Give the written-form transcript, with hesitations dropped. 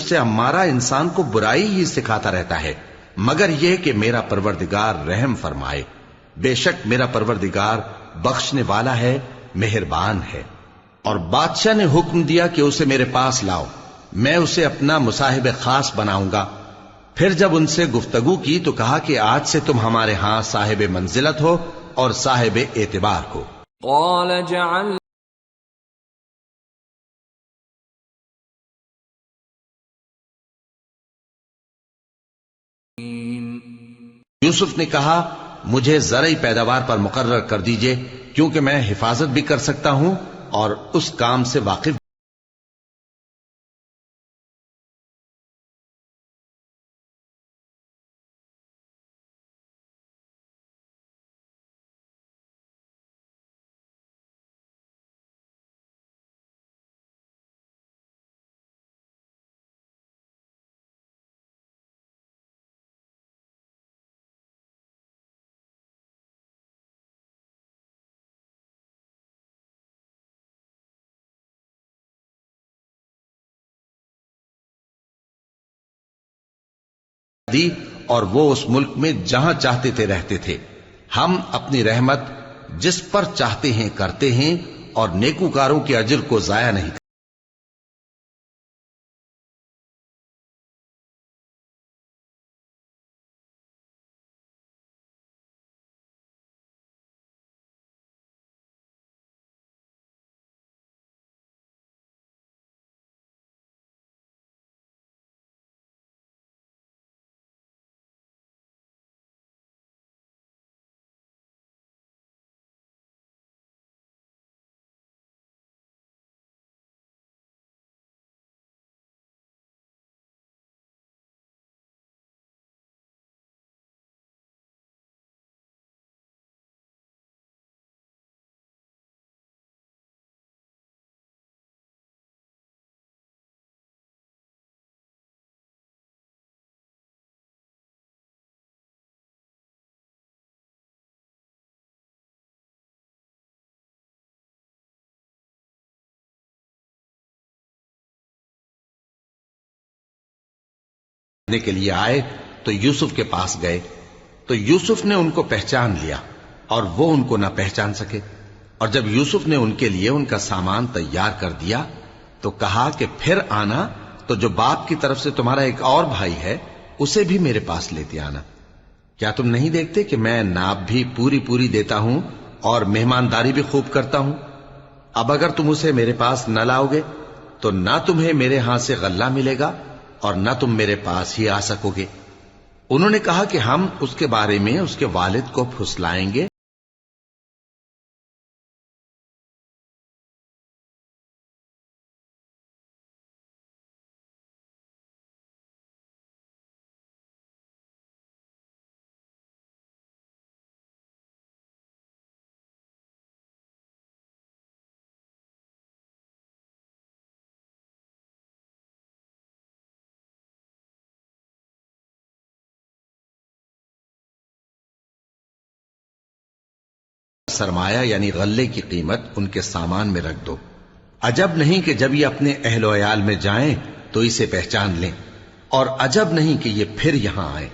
سے ہمارا انسان کو برائی ہی سکھاتا رہتا ہے، مگر یہ کہ میرا پروردگار رحم فرمائے، بے شک میرا پروردگار بخشنے والا ہے، مہربان ہے۔ اور بادشاہ نے حکم دیا کہ اسے میرے پاس لاؤ، میں اسے اپنا مصاحب خاص بناؤں گا۔ پھر جب ان سے گفتگو کی تو کہا کہ آج سے تم ہمارے ہاں صاحب منزلت ہو اور صاحب اعتبار ہو۔ قال جعل یوسف نے کہا مجھے زرعی پیداوار پر مقرر کر دیجئے، کیونکہ میں حفاظت بھی کر سکتا ہوں اور اس کام سے واقف۔ دی اور وہ اس ملک میں جہاں چاہتے تھے رہتے تھے۔ ہم اپنی رحمت جس پر چاہتے ہیں کرتے ہیں اور نیکوکاروں کے اجر کو ضائع نہیں کرتے۔ کے لیے آئے تو یوسف کے پاس گئے تو یوسف نے ان کو پہچان لیا اور وہ ان کو نہ پہچان سکے۔ اور جب یوسف نے ان کے لیے ان کا سامان تیار کر دیا تو کہا کہ پھر آنا تو جو باپ کی طرف سے تمہارا ایک اور بھائی ہے اسے بھی میرے پاس لیتے آنا۔ کیا تم نہیں دیکھتے کہ میں ناب بھی پوری پوری دیتا ہوں اور مہمانداری بھی خوب کرتا ہوں؟ اب اگر تم اسے میرے پاس نہ لاؤ گے تو نہ تمہیں میرے ہاں سے غلہ ملے گا اور نہ تم میرے پاس ہی آ سکو گے۔ انہوں نے کہا کہ ہم اس کے بارے میں اس کے والد کو پھسلائیں گے۔ سرمایہ یعنی غلے کی قیمت ان کے سامان میں رکھ دو۔ عجب نہیں کہ جب یہ اپنے اہل و عیال میں جائیں تو اسے پہچان لیں، اور عجب نہیں کہ یہ پھر یہاں آئیں۔